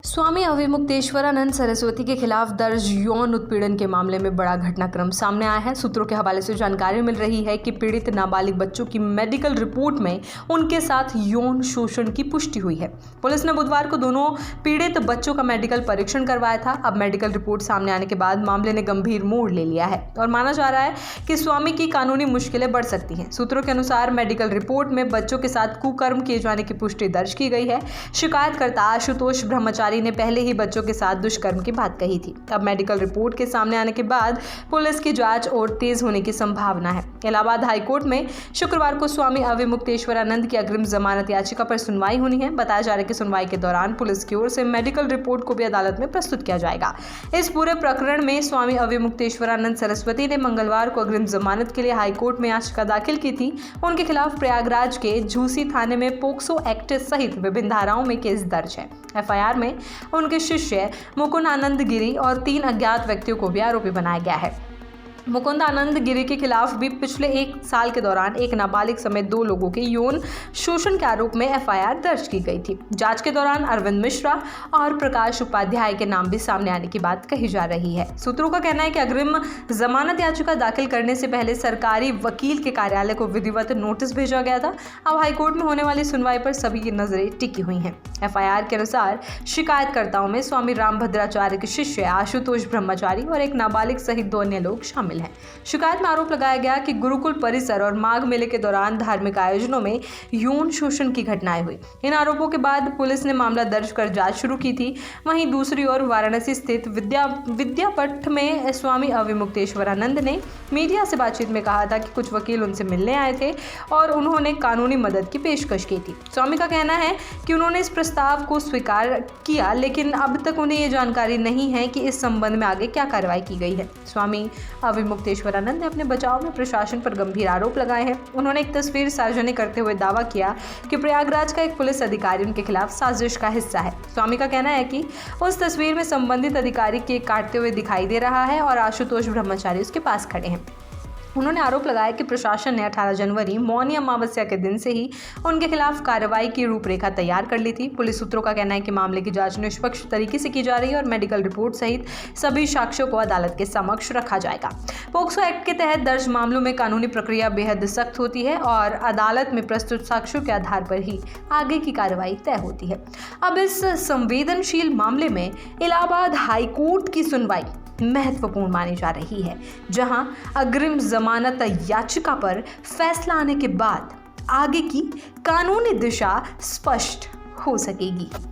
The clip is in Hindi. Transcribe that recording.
स्वामी अविमुक्तेश्वरानंद सरस्वती के खिलाफ दर्ज यौन उत्पीड़न के मामले में बड़ा घटनाक्रम सामने आया है। सूत्रों के हवाले से जानकारी मिल रही है कि पीड़ित नाबालिग बच्चों की मेडिकल रिपोर्ट में उनके साथ यौन शोषण की पुष्टि हुई है। पुलिस ने बुधवार को दोनों पीड़ित बच्चों का मेडिकल परीक्षण करवाया था। अब मेडिकल रिपोर्ट सामने आने के बाद मामले ने गंभीर मोड़ ले लिया है और माना जा रहा है कि स्वामी की कानूनी मुश्किलें बढ़ सकती हैं। सूत्रों के अनुसार मेडिकल रिपोर्ट में बच्चों के साथ कुकर्म किए जाने की पुष्टि दर्ज की गई है। शिकायतकर्ता आशुतोष ब्रह्मचारी ने पहले ही बच्चों के साथ दुष्कर्म की बात कही थी। अब मेडिकल रिपोर्ट के सामने आने के बाद पुलिस की जांच और तेज होने की संभावना है। इलाहाबाद हाईकोर्ट में शुक्रवार को स्वामी अविमुक्तेश्वरानंद की अग्रिम जमानत याचिका पर सुनवाई होनी है। बताया जा रहा है कि सुनवाई के दौरान पुलिस की ओर से मेडिकल रिपोर्ट को भी अदालत में प्रस्तुत किया जाएगा। इस पूरे प्रकरण में स्वामी अविमुक्तेश्वरानंद सरस्वती ने मंगलवार को अग्रिम जमानत के लिए हाईकोर्ट में याचिका दाखिल की थी। उनके खिलाफ प्रयागराज के झूसी थाने में पोक्सो एक्ट सहित विभिन्न धाराओं में केस दर्ज है। एफआईआर में उनके शिष्य मुकुंद आनंद गिरी और 3 अज्ञात व्यक्तियों को भी आरोपी बनाया गया है। मुकुंद आनंद गिरी के खिलाफ भी पिछले 1 साल के दौरान एक नाबालिग समेत 2 लोगों के यौन शोषण के आरोप में एफआईआर दर्ज की गई थी। जांच के दौरान अरविंद मिश्रा और प्रकाश उपाध्याय के नाम भी सामने आने की बात कही जा रही है। सूत्रों का कहना है कि अग्रिम जमानत याचिका दाखिल करने से पहले सरकारी वकील के कार्यालय को विधिवत नोटिस भेजा गया था। अब हाईकोर्ट में होने वाली सुनवाई पर सभी की नजरें टिकी हुई हैं। एफआईआर के अनुसार शिकायतकर्ताओं में स्वामी रामभद्राचार्य के शिष्य आशुतोष ब्रह्मचारी और एक नाबालिग सहित 2 अन्य लोग शामिल है। शिकायत में आरोप लगाया गया कि गुरुकुल परिसर और माघ मेले के दौरान धार्मिक आयोजनों में यौन शोषण की घटनाएं हुई। इन आरोपों के बाद पुलिस ने मामला दर्ज कर जांच शुरू की थी। वहीं दूसरी ओर वाराणसी स्थित विद्यापीठ में स्वामी अविमुक्तेश्वरानंद ने मीडिया से बातचीत में कहा था कि कुछ वकील उनसे मिलने आए थे और उन्होंने कानूनी मदद की पेशकश की थी। स्वामी का कहना है कि उन्होंने इस प्रस्ताव को स्वीकार किया, लेकिन अब तक उन्हें ये जानकारी नहीं है कि इस संबंध में आगे क्या कार्रवाई की गई है। स्वामी अविमुक्तेश्वरानंद ने अपने बचाव में प्रशासन पर गंभीर आरोप लगाए हैं। उन्होंने एक तस्वीर सार्वजनिक करते हुए दावा किया कि प्रयागराज का एक पुलिस अधिकारी उनके खिलाफ साजिश का हिस्सा है। स्वामी का कहना है कि उस तस्वीर में संबंधित अधिकारी केक काटते हुए दिखाई दे रहा है और आशुतोष ब्रह्मचारी उसके पास खड़े हैं। उन्होंने आरोप लगाया कि प्रशासन ने 18 जनवरी मौनी अमावस्या के दिन से ही उनके खिलाफ कार्रवाई की रूपरेखा तैयार कर ली थी। पुलिस सूत्रों का कहना है कि मामले की जांच निष्पक्ष तरीके से की जा रही है और मेडिकल रिपोर्ट सहित सभी साक्ष्यों को अदालत के समक्ष रखा जाएगा। पोक्सो एक्ट के तहत दर्ज मामलों में कानूनी प्रक्रिया बेहद सख्त होती है और अदालत में प्रस्तुत साक्ष्यों के आधार पर ही आगे की कार्रवाई तय होती है। अब इस संवेदनशील मामले में इलाहाबाद हाईकोर्ट की सुनवाई महत्वपूर्ण मानी जा रही है, जहां अग्रिम जमानत याचिका पर फैसला आने के बाद आगे की कानूनी दिशा स्पष्ट हो सकेगी।